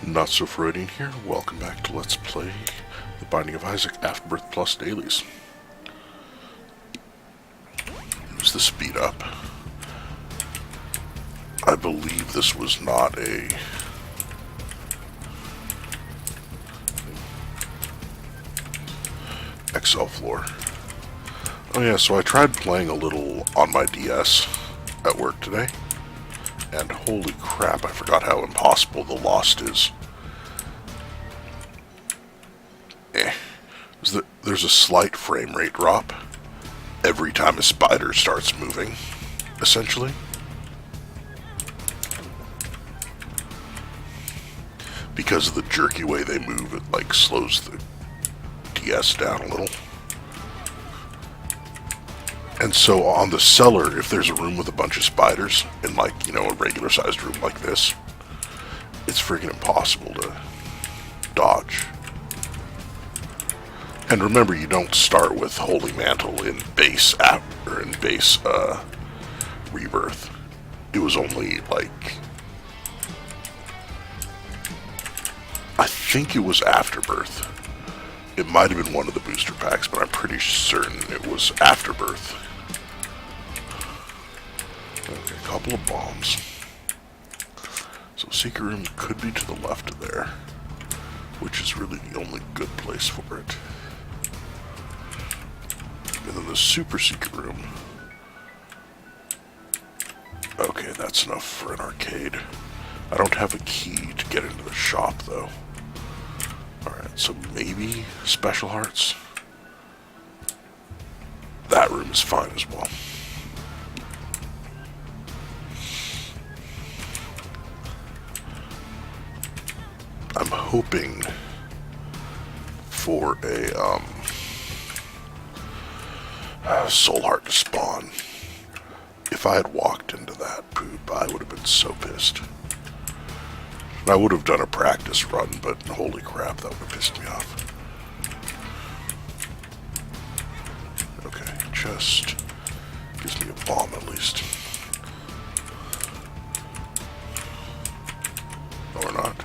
Not So Freudian here. Welcome back to Let's Play The Binding of Isaac Afterbirth Plus Dailies. Use the speed up. I believe this was not a... Excel floor. Oh yeah, so I tried playing a little on my DS at work today. And holy crap, I forgot how impossible the Lost is. There's a slight frame rate drop every time a spider starts moving, essentially. Because of the jerky way they move, it like slows the DS down a little. And so on the cellar, if there's a room with a bunch of spiders, in like, you know, a regular sized room like this, it's freaking impossible to dodge. And remember, you don't start with Holy Mantle in base Rebirth. It was only like, I think it was Afterbirth. It might have been one of the booster packs, but I'm pretty certain it was Afterbirth. Okay, a couple of bombs. So secret room could be to the left of there, which is really the only good place for it. And then the super secret room. Okay, that's enough for an arcade. I don't have a key to get into the shop, though. Alright, so maybe Special Hearts. That room is fine as well. I'm hoping for a Soul Heart to spawn. If I had walked into that poop, I would have been so pissed. I would have done a practice run, but holy crap, that would have pissed me off. Okay, just gives me a bomb at least. Or not.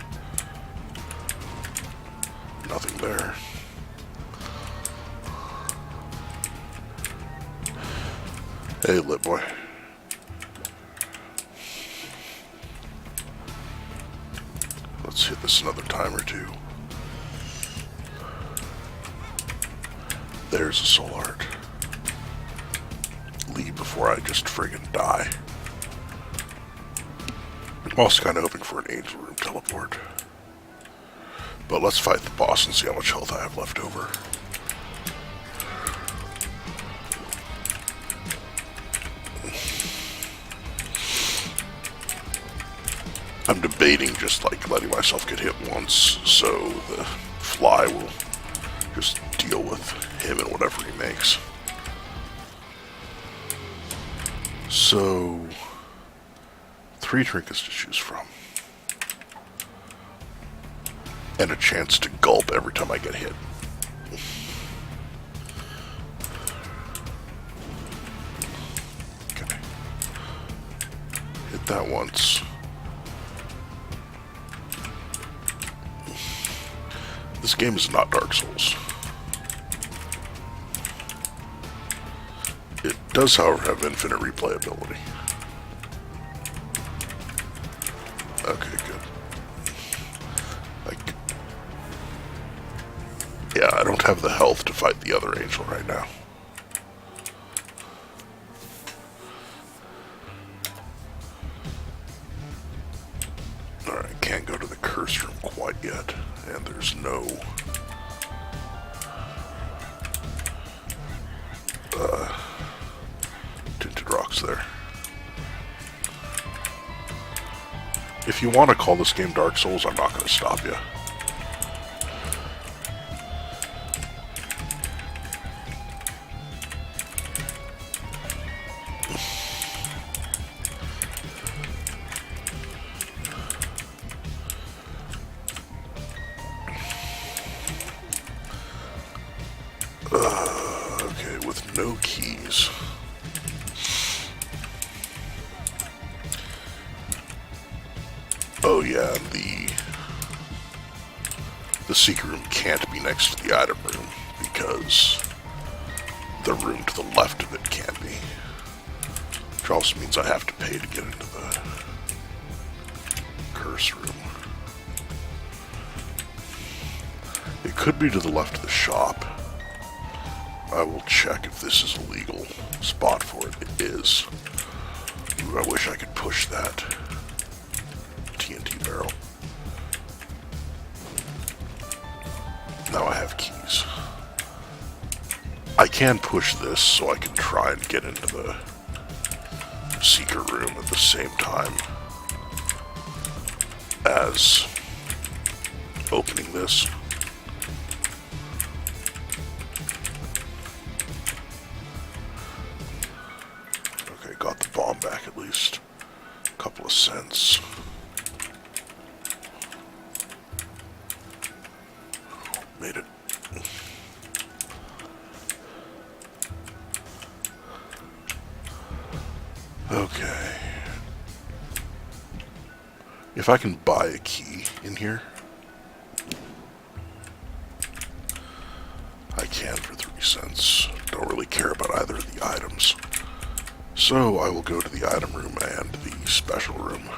Nothing there. Hey, lit boy. Let's hit this another time or two. There's a soul heart. Leave before I just friggin' die. I'm also kind of hoping for an angel room teleport. But let's fight the boss and see how much health I have left over. I'm debating just like letting myself get hit once so the fly will just deal with him and whatever he makes. So, 3 trinkets to choose from. And a chance to gulp every time I get hit. Okay. Hit that once. This game is not Dark Souls. It does, however, have infinite replayability. Okay, good. Yeah, I don't have the health to fight the other angel right now. Alright, can't go to the curse room quite yet. And there's no... tinted rocks there. If you want to call this game Dark Souls, I'm not going to stop you. Okay, with no keys. Oh yeah, the the secret room can't be next to the item room because the room to the left of it can be. Which also means I have to pay to get into the curse room. It could be to the left of the shop. I will check if this is a legal spot for it. It is. Ooh, I wish I could push that TNT barrel. Now I have keys. I can push this so I can try and get into the secret room at the same time as opening this. Okay, got the bomb back at least. A couple of cents. Made it. Okay. If I can buy a key in here, I can for 3 cents. Don't really care about either of the items. So I will go to the item room and the special room.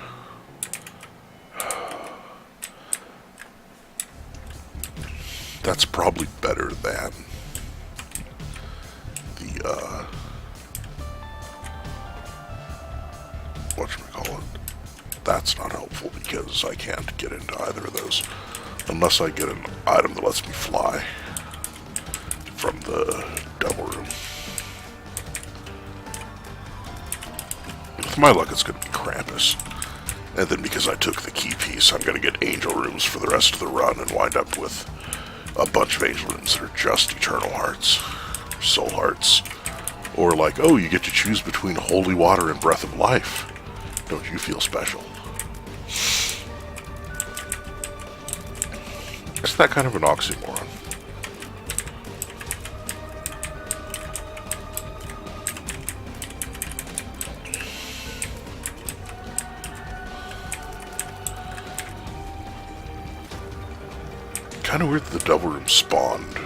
That's probably better than the, whatchamacallit. That's not helpful because I can't get into either of those unless I get an item that lets me fly from the devil room. With my luck, it's going to be Krampus. And then because I took the key piece, I'm going to get angel rooms for the rest of the run and wind up with a bunch of angel rooms that are just eternal hearts, soul hearts, or like, oh, you get to choose between holy water and breath of life. Don't you feel special? Isn't that kind of an oxymoron? Kind of weird that the devil room spawned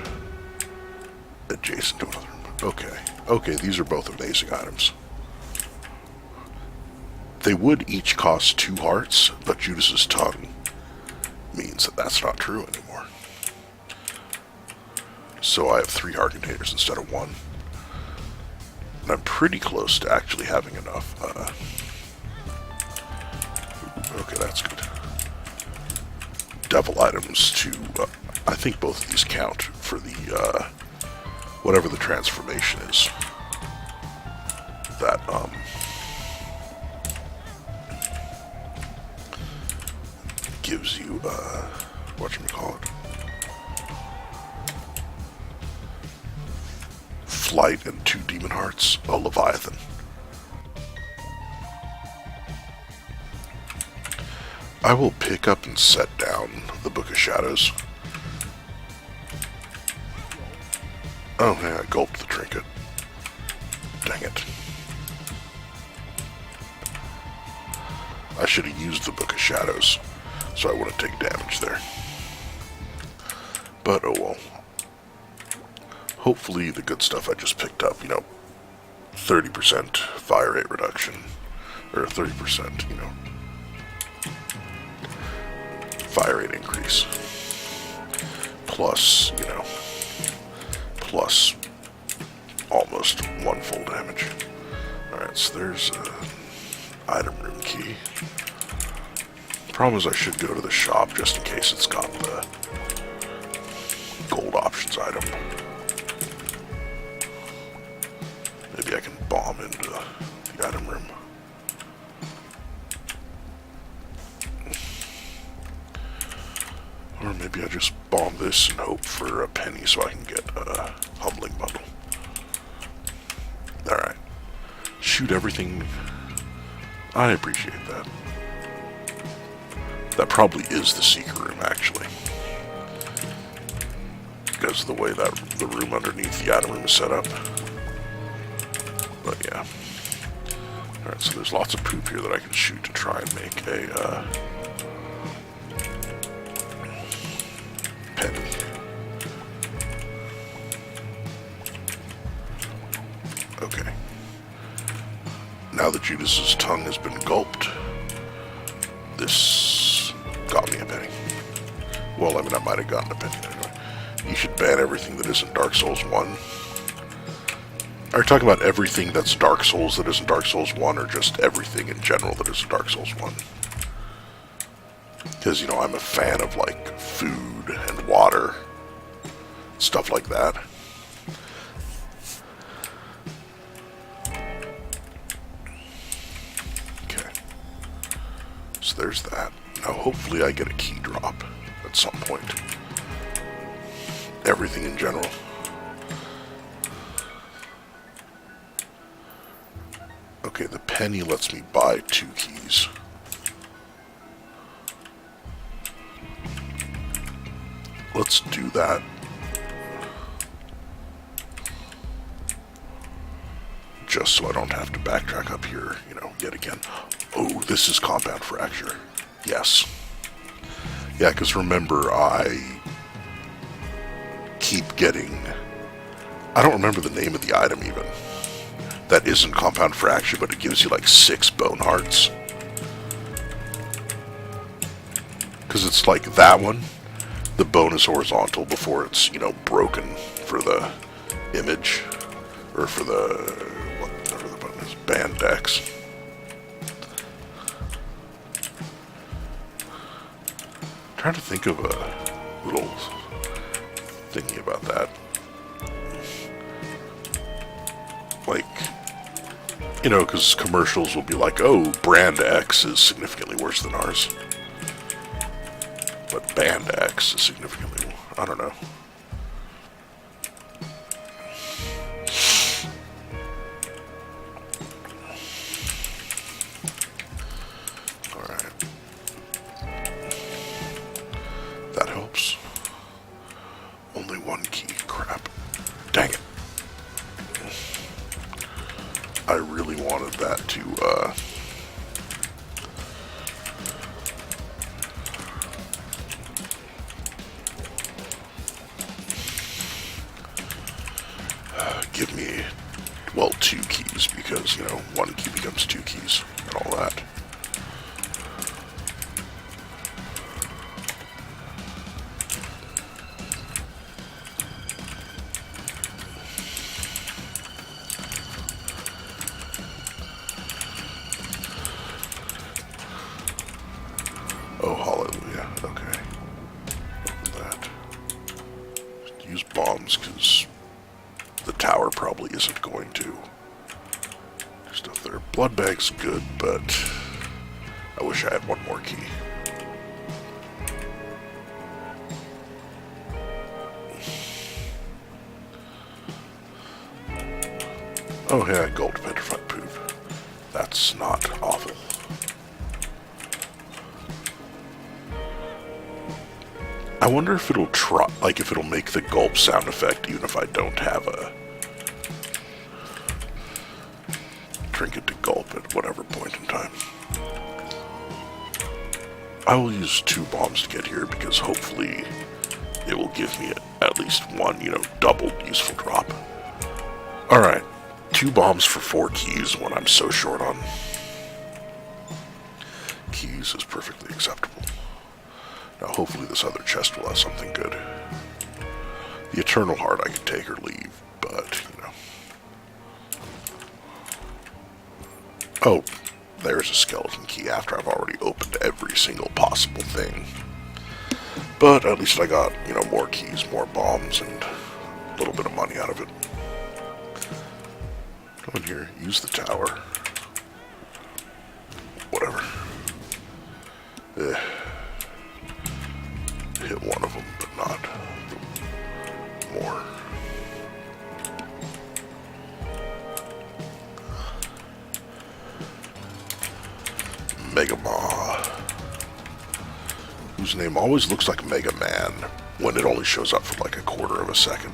adjacent to another room. Okay. Okay, these are both amazing items. They would each cost 2 hearts, but Judas's tongue means that that's not true anymore. So I have 3 heart containers instead of 1. And I'm pretty close to actually having enough. Okay, that's good. Devil items to, I think both of these count for the, whatever the transformation is. That, gives you, whatchamacallit? Flight and 2 demon hearts. Oh, Leviathan. I will pick up and set down the Book of Shadows. Oh, yeah, I gulped the trinket. Dang it. I should have used the Book of Shadows, so I wouldn't take damage there. But, oh well. Hopefully the good stuff I just picked up, 30% fire rate reduction, or 30%, fire rate increase, plus, plus almost 1 full damage. Alright, so there's an item room key. Problem is I should go to the shop just in case it's got the gold options item. Maybe I can bomb into the item room. Or maybe I just bomb this and hope for a penny so I can get a humbling bundle. Alright. Shoot everything. I appreciate that. That probably is the secret room, actually. Because of the way that the room underneath the item room is set up. But yeah. Alright, so there's lots of poop here that I can shoot to try and make a, how the Judas's tongue has been gulped. This got me a penny. Well, I mean, I might have gotten a penny anyway. You should ban everything that isn't Dark Souls 1. Are you talking about everything that's Dark Souls that isn't Dark Souls 1, or just everything in general that isn't Dark Souls 1? Because, you know, I'm a fan of, like, food and water, stuff like that. Okay. So there's that. Now, hopefully I get a key drop at some point. Everything in general. Okay, the penny lets me buy 2 keys. Let's do that. Just so I don't have to backtrack up here, you know, yet again. Oh, this is compound fracture. Yes. Yeah, because remember, I keep getting... I don't remember the name of the item even. That isn't compound fracture, but it gives you like 6 bone hearts. Because it's like that one. The bone is horizontal before it's, you know, broken for the image. Or for the... whatever the button is. Bandex. Trying to think of a little thingy about that. Like, you know, because commercials will be like, oh, brand X is significantly worse than ours. But band X is significantly, I don't know. Alright. That helps. Only 1 key. Crap. Dang it. I really wanted that to, give me, well, 2 keys, because, you know, 1 key becomes 2 keys, and all that. Oh, hallelujah. Okay. Open that. Just use bombs, because the tower probably isn't going to. Stuff there. Blood bag's good, but I wish I had 1 more key. Oh, yeah, gold petrified poop. That's not awful. I wonder if it'll try, like if it'll make the gulp sound effect even if I don't have a trinket to gulp at whatever point in time. I will use 2 bombs to get here because hopefully it will give me at least 1, you know, doubled useful drop. Alright, 2 bombs for 4 keys when I'm so short on keys is perfectly acceptable. Now hopefully this other chest will have something good. The Eternal Heart I could take or leave, but, you know. Oh, there's a skeleton key after I've already opened every single possible thing. But at least I got, you know, more keys, more bombs, and a little bit of money out of it. Come in here, use the tower. Whatever. Hit 1 of them, but not more. Mega Maw, whose name always looks like Mega Man when it only shows up for like a quarter of a second.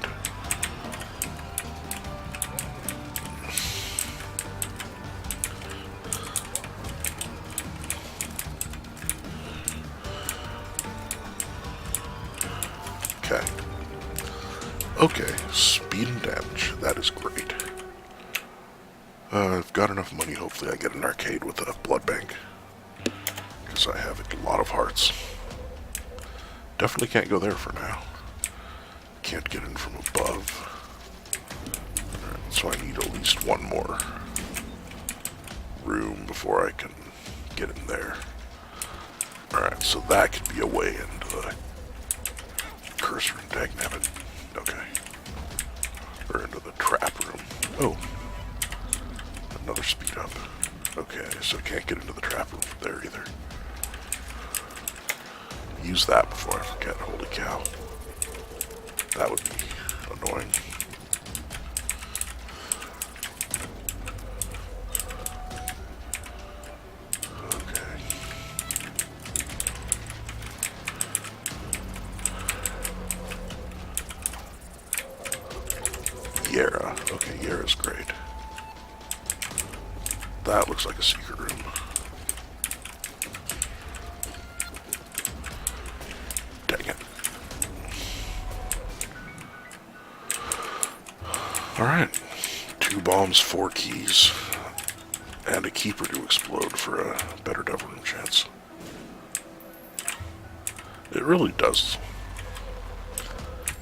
Okay. Okay, speed and damage. That is great. I've got enough money, hopefully I get an arcade with a blood bank. Because I have a lot of hearts. Definitely can't go there for now. Can't get in from above. Alright, so I need at least one more room before I can get in there. Alright, so that could be a way into the cursor room. Dagnabbit. Okay. Or into the trap room. Oh. Another speed up. Okay, so I can't get into the trap room from there either. Use that before I forget. Holy cow. That would be annoying. Okay. Yara. Okay, Yara's great. That looks like a secret room. Dang it. Alright. 2 bombs, 4 keys, and a keeper to explode for a better devil room chance. It really does.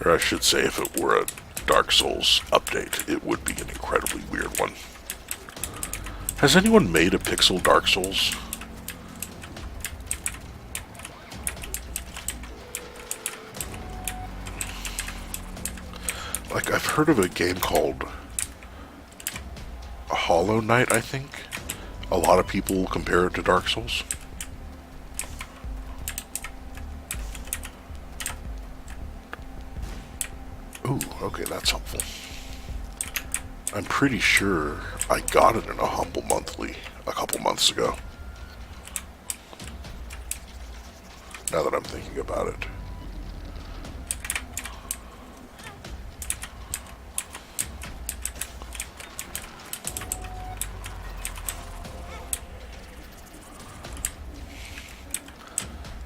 Or I should say, if it were a Dark Souls update, it would be an incredibly weird one. Has anyone made a pixel Dark Souls? Like, I've heard of a game called Hollow Knight, I think. A lot of people compare it to Dark Souls. Ooh, okay, that's helpful. I'm pretty sure I got it in a Humble Monthly a couple months ago. Now that I'm thinking about it.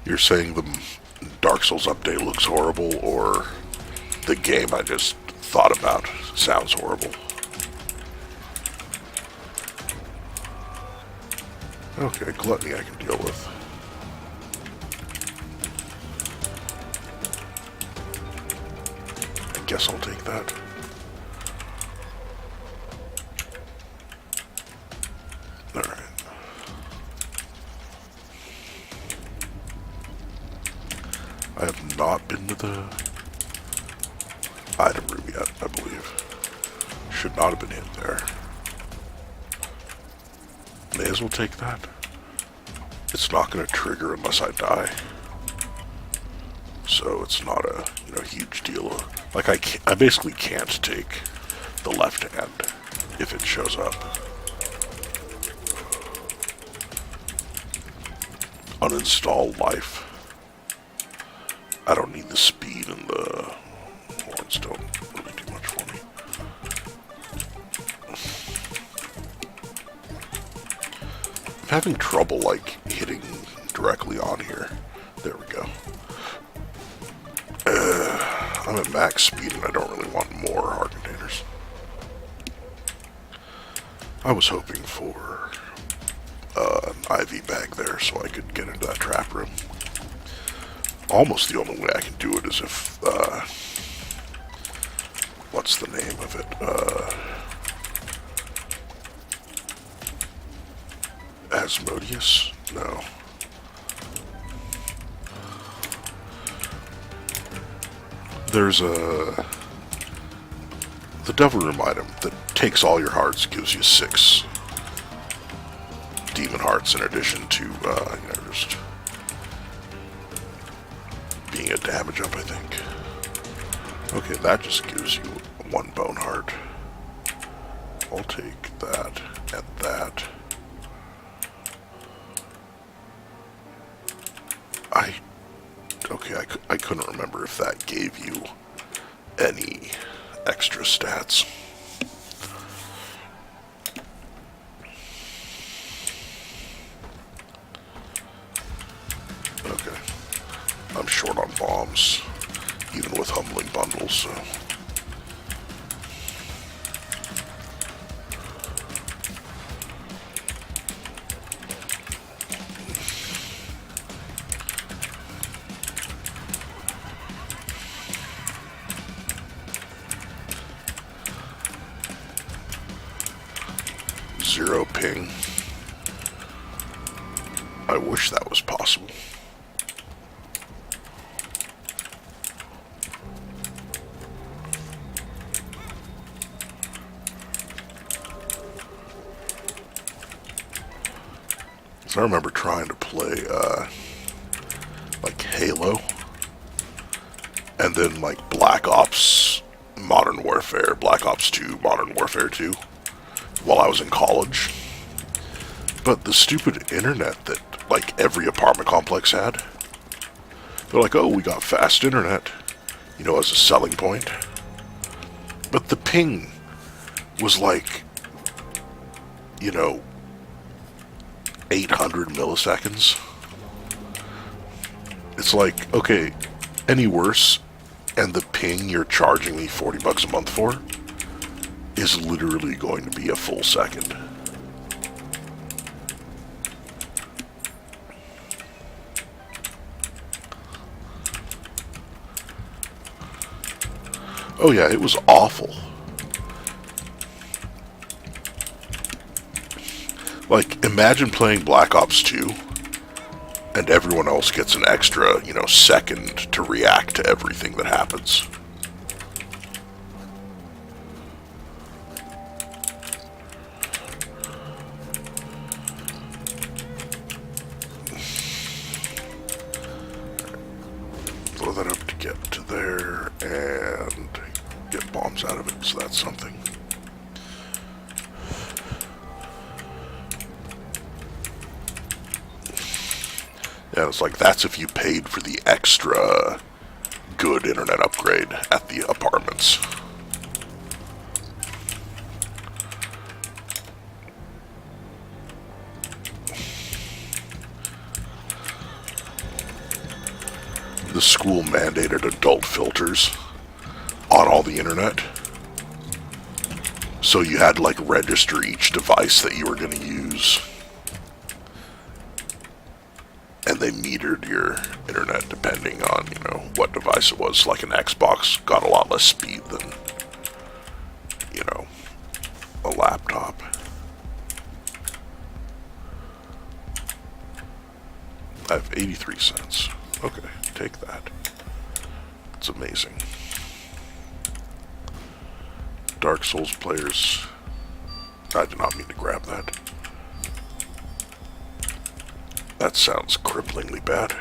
You're saying the Dark Souls update looks horrible, or the game I just thought about sounds horrible? Okay, gluttony I can deal with. I guess I'll take that. Alright. I have not been to the item room yet, I believe. Should not have been in there. May as well take that. It's not going to trigger unless I die. So it's not a, huge deal. Like, I basically can't take the left hand if it shows up. Uninstall life. I don't need the speed, and the horns don't really do much for me. I'm having trouble, like, hitting directly on here. There we go. I'm at max speed, and I don't really want more heart containers. I was hoping for an IV bag there so I could get into that trap room. Almost the only way I can do it is if, what's the name of it? Asmodeus? No. There's the Devil Room item that takes all your hearts, gives you 6 demon hearts in addition to, just being a damage up, I think. Okay, that just gives you 1 bone heart. I'll take that and that. Okay, I couldn't remember if that gave you any extra stats. Okay. I'm short on bombs, even with humbling bundles, so. 0 ping. I wish that was possible. So I remember trying to play, like Halo, and then like Black Ops Modern Warfare, Black Ops 2, Modern Warfare 2, while I was in college. But the stupid internet that like every apartment complex had, they're like, oh, we got fast internet, you know, as a selling point. But the ping was like, you know, 800 milliseconds. It's like, okay, any worse, and the ping you're charging me $40 a month for is literally going to be a full second. Oh yeah, it was awful. Like, imagine playing Black Ops 2, and everyone else gets an extra, you know, second to react to everything that happens. Blow that up to get to there, and get bombs out of it, so that's something. Yeah, it's like, that's if you paid for the extra good internet upgrade at the apartments. The school mandated adult filters on all the internet. So you had to like register each device that you were going to use. And they metered your internet depending on, you know, what device it was. Like an Xbox got a lot less speed than, you know, a laptop. I have 83 cents. Okay, take that. It's amazing. Dark Souls players. I did not mean to grab that. That sounds cripplingly bad.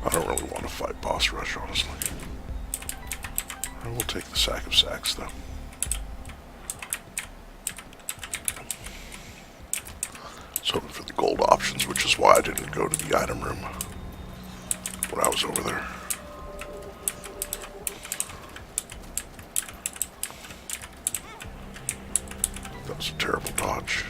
I don't really want to fight boss rush, honestly. I will take the sack of sacks, though. I was hoping for the gold options, which is why I didn't go to the item room when I was over there. That was a terrible dodge.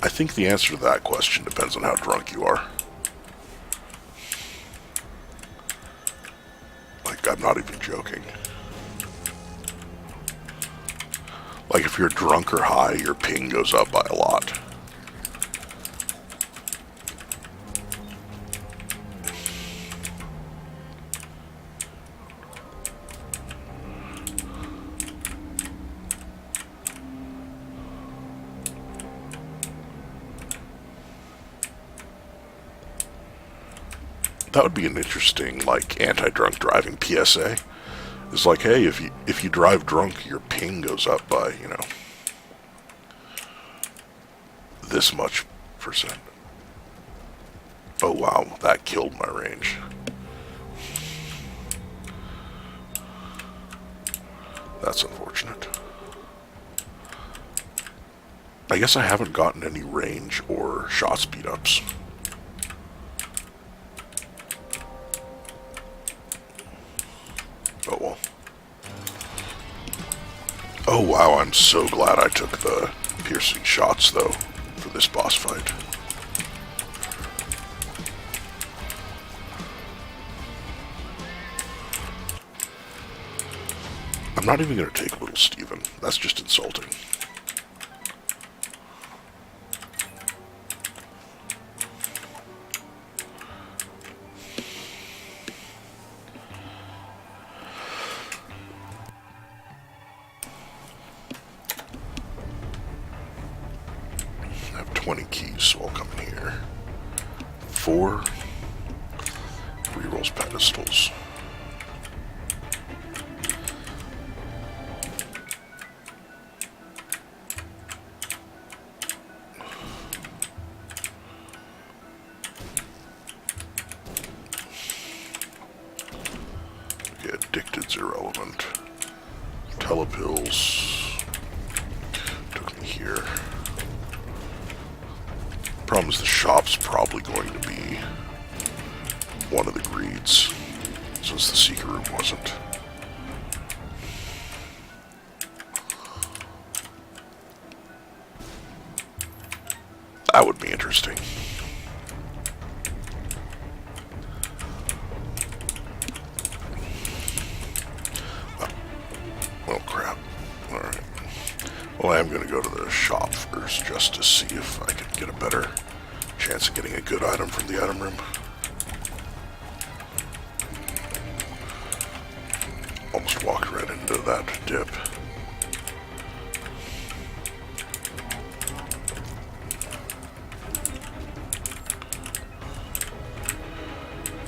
I think the answer to that question depends on how drunk you are. Like, I'm not even joking. Like, if you're drunk or high, your ping goes up by a lot. That would be an interesting, like, anti-drunk driving PSA. It's like, hey, if you drive drunk, your ping goes up by, you know, this much percent. Oh wow, that killed my range. That's unfortunate. I guess I haven't gotten any range or shot speed ups. Oh well. Oh wow, I'm so glad I took the piercing shots though for this boss fight. I'm not even gonna take Little Steven. That's just insulting. 20 keys, so I'll come in here. 4 rerolls pedestals. Okay, addicted's irrelevant. Telepills took me here. Problem is the shop's probably going to be one of the greeds, since the secret room wasn't. That would be interesting. Oh crap. Alright. Well, I am going to go to the shop first, just to see if I can get a better chance of getting a good item from the item room. Almost walked right into that dip.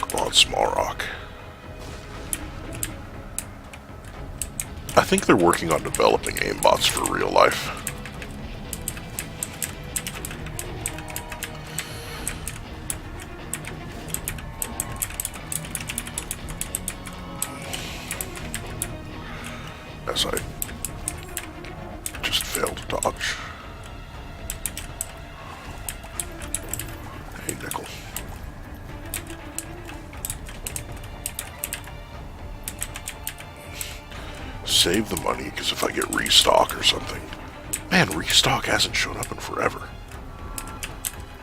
Come on, small rock. I think they're working on developing aimbots for real life. As I just failed to dodge. Hey, nickel. Save the money, because if I get restock or something... Man, restock hasn't shown up in forever.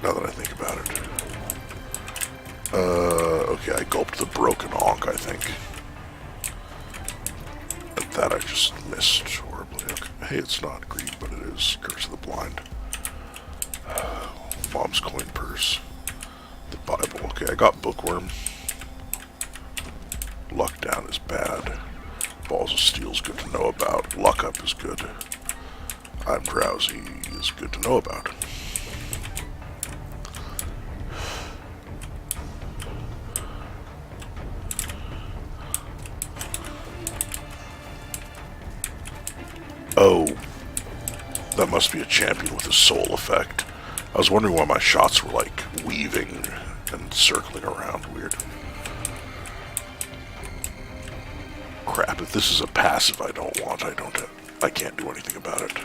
Now that I think about it. Okay, I gulped the broken honk, I think. And that I just missed horribly. Okay. Hey, it's not greed, but it is Curse of the Blind. Mom's coin purse. The Bible. Okay, I got Bookworm. Luck down is bad. Balls of Steel's good to know about. Luck up is good. I'm drowsy is good to know about. Oh, that must be a champion with a soul effect. I was wondering why my shots were like weaving and circling around weird. Crap, if this is a passive I don't want, I can't do anything about it.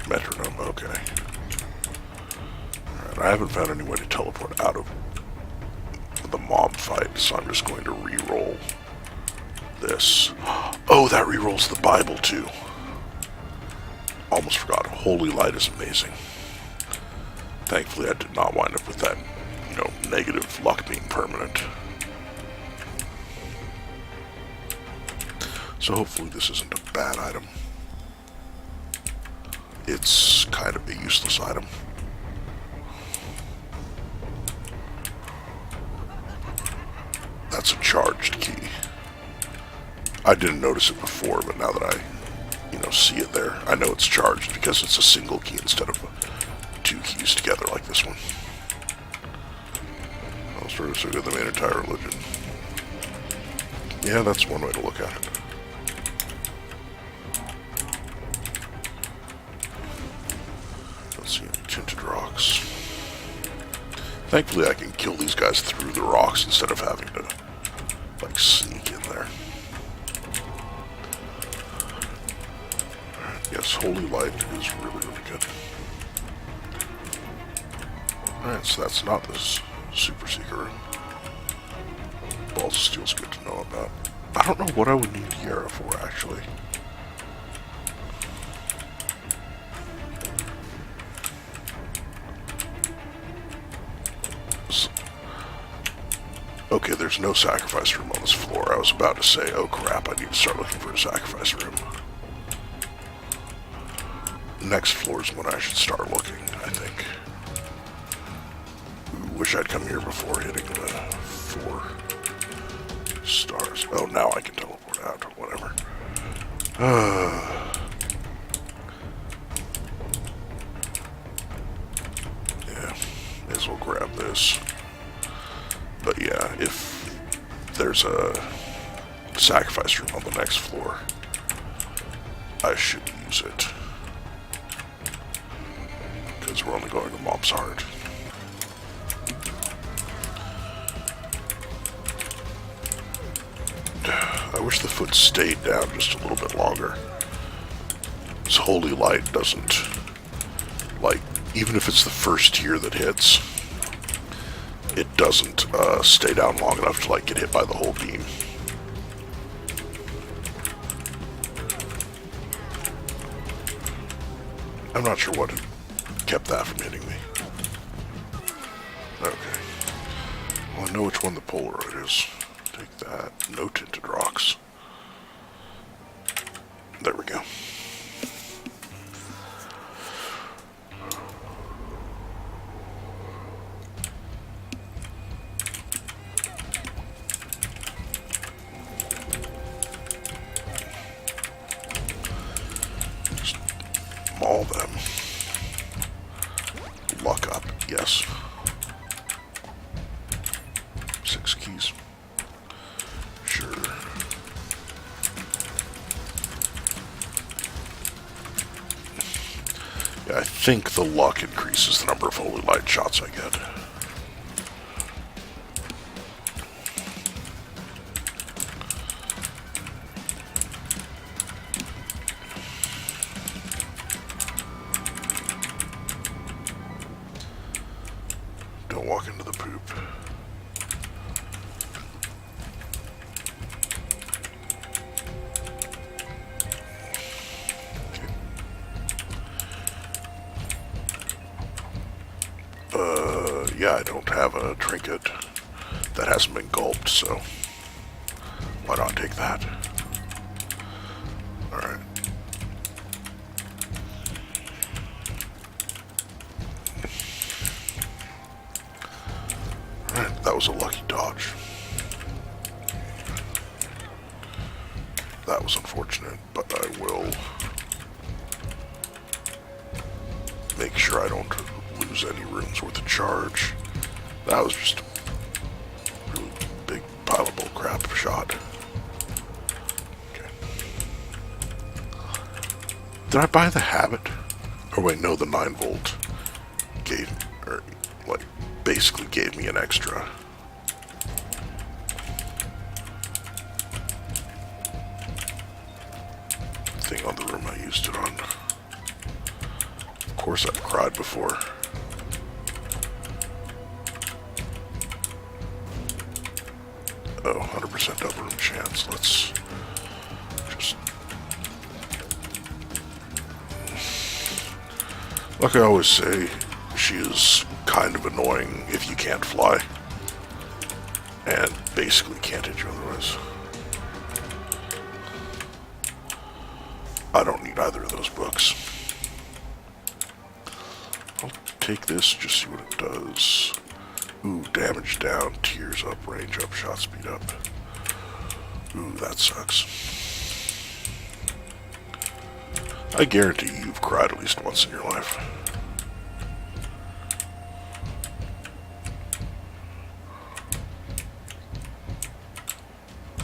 Metronome, okay. Alright, I haven't found any way to teleport out of the mob fight, so I'm just going to re-roll this. Oh, that re-rolls the Bible too. Almost forgot. Holy Light is amazing. Thankfully I did not wind up with that, negative luck being permanent. So hopefully this isn't a bad item. It's kind of a useless item. That's a charged key. I didn't notice it before, but now that I, see it there, I know it's charged because it's a single key instead of 2 keys together like this one. I was sort of so good the main entire religion. Yeah, that's one way to look at it. Let's see, tinted rocks. Thankfully I can kill these guys through the rocks instead of having to, sneak in there. Yes, Holy Light is really, really good. Alright, so that's not this super secret room. Balls of Steel's good to know about. I don't know what I would need Yara for, actually. Okay, there's no sacrifice room on this floor. I was about to say, oh crap, I need to start looking for a sacrifice room. Next floor is when I should start looking, I think. Wish I'd come here before hitting the 4 stars. Oh, now I can teleport out, or whatever. this. But yeah, if there's a sacrifice room on the next floor, I should use it. Because we're only going to Mom's Heart. I wish the foot stayed down just a little bit longer. This holy light doesn't, like, even if it's the first tier that hits, it doesn't stay down long enough to, like, get hit by the whole beam. I'm not sure what kept that from hitting me. Okay. Well, I know which one the Polaroid is. Take that. No tinted rocks. There we go. Just maul them. Luck up, yes. 6 keys. Sure. Yeah, I think the luck increases the number of holy light shots I get. Don't walk into the poop. Yeah, I don't have a trinket that hasn't been gulped, so why not take that? Alright. Alright, that was a lucky dodge. That was unfortunate, but I will make sure I don't lose any rooms worth of charge. That was just a really big pile of bullcrap shot. Okay. Did I buy the habit? Or wait, no, the 9 volt gave, or like, basically gave me an extra. Thing on the room I used it on. Of course I've cried before. Oh, 100% double room chance. Let's just... Like I always say, she is kind of annoying if you can't fly. And basically can't hit you otherwise. I don't need either of those books. I'll take this, just see what it does. Ooh, damage down, tears up, range up, shot speed up. Ooh, that sucks. I guarantee you've cried at least once in your life.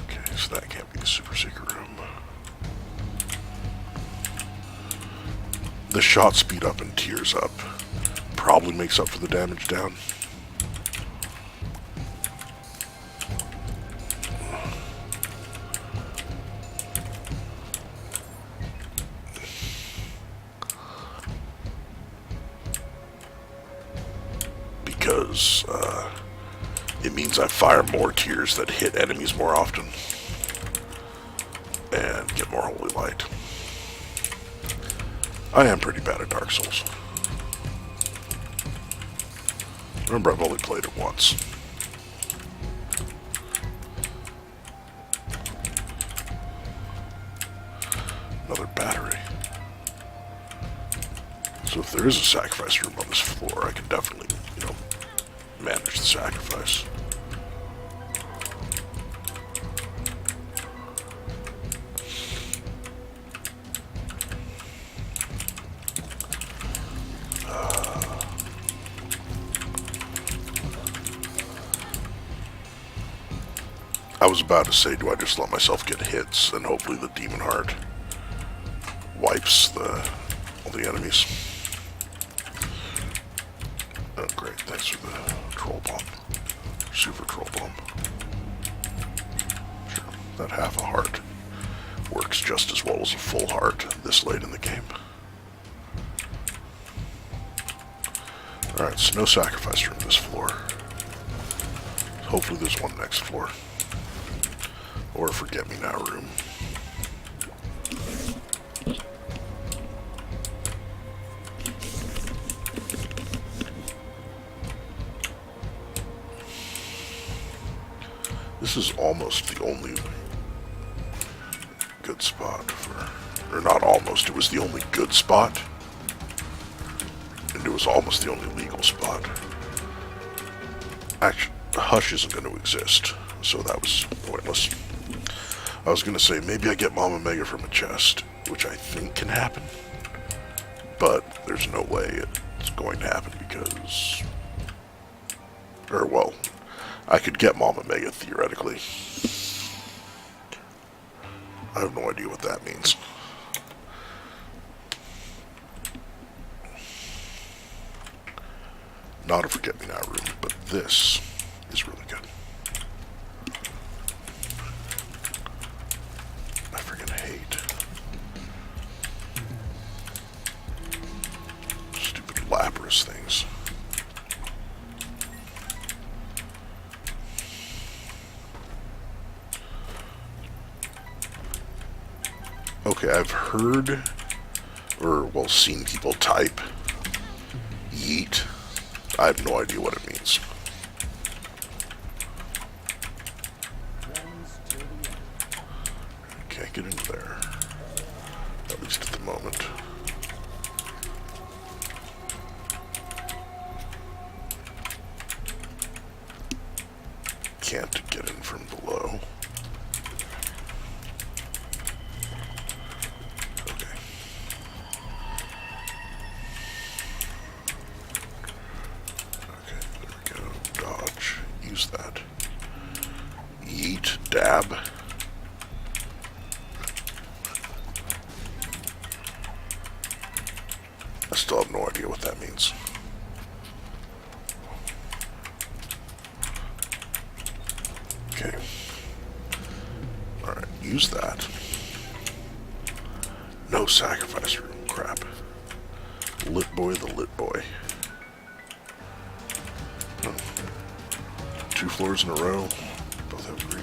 Okay, so that can't be the super secret room. The shot speed up and tears up probably makes up for the damage down. Because it means I fire more tears that hit enemies more often and get more holy light. I am pretty bad at Dark Souls. Remember, I've only played it once. Another battery. So if there is a sacrifice room on this floor, I can definitely, you know, manage the sacrifice. I was about to say, do I just let myself get hits and hopefully the demon heart wipes all the enemies? Oh, great. Thanks for the troll bomb. Super troll bomb. Sure, that half a heart works just as well as a full heart this late in the game. Alright, so no sacrifice room this floor. Hopefully there's one next floor. Or a forget-me-now room. This is almost the only good spot for... Or not almost, it was the only good spot. And it was almost the only legal spot. Actually, Hush isn't going to exist, so that was pointless. I was going to say, maybe I get Mama Mega from a chest, which I think can happen. But there's no way it's going to happen because... Or, well, I could get Mama Mega theoretically. I have no idea what that means. Not a forget-me-now room, but this is really good. I freaking hate stupid Lapras things. Okay, I've heard, or, well, seen people type yeet. I have no idea what it means. Can't get into there. At least at the moment. Can't get in from below. Okay. Okay, there we go. Dodge. Use that. Yeet. Dab. I still have no idea what that means. Okay. Alright, use that. No sacrifice room. Crap. Lit boy the lit boy. Oh. 2 floors in a row. Both have greed.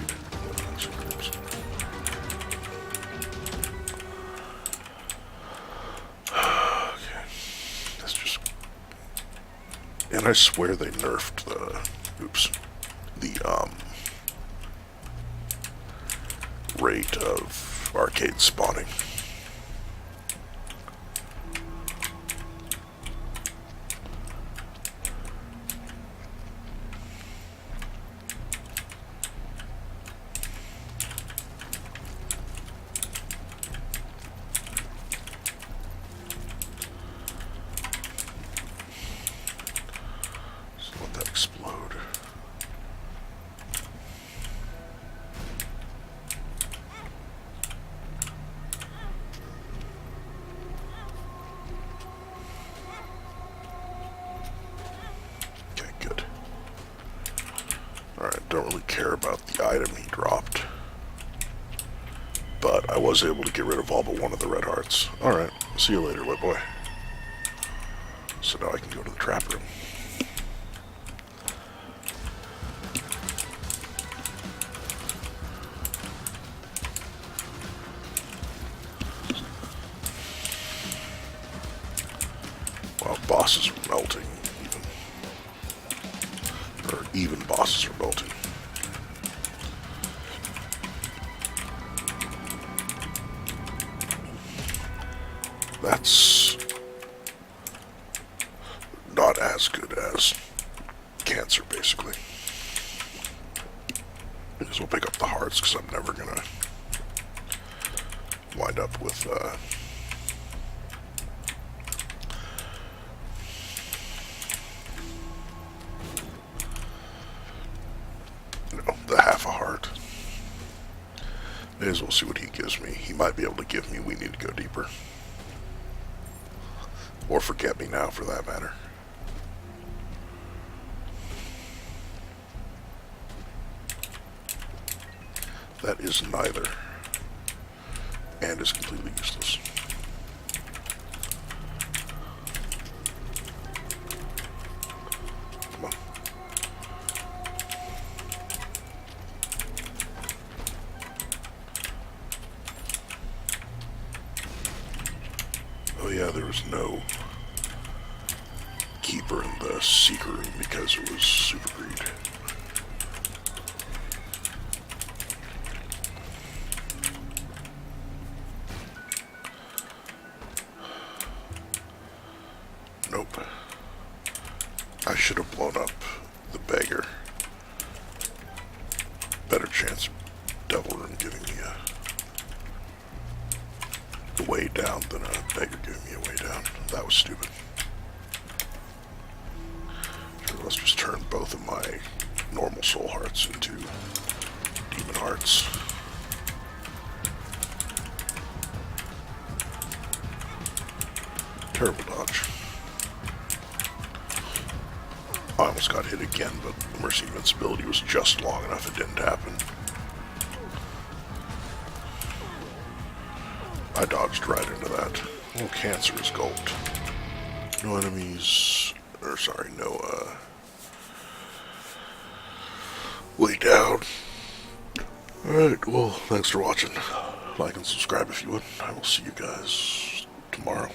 And I swear they nerfed the rate of arcade spawning. Explode. Okay, good. Alright, don't really care about the item he dropped. But I was able to get rid of all but one of the red hearts. Alright, see you later, lit boy. So now I can go to the trap room. Wow, bosses are melting, even. Or even bosses are melting. That's not as good as cancer, basically. Because we'll pick up the hearts, because I'm never gonna wind up with, the half a heart. May as well see what he gives me. He might be able to give me we need to go deeper. Or forget me now, for that matter. That is neither. And is completely useless. Come on. Oh yeah, there was no keeper in the secret room because it was super greed. Nope. I should have blown up the beggar. Better chance of Devil Room giving me a way down than a beggar giving me a way down. That was stupid. Sure, let's just turn both of my normal soul hearts into demon hearts. Terrible dodge. I almost got hit again, but Mercy Invincibility was just long enough it didn't happen. I dodged right into that. Oh, cancerous gold. No enemies, or sorry, no, way down. Alright, well, thanks for watching. Like and subscribe if you would. I will see you guys tomorrow.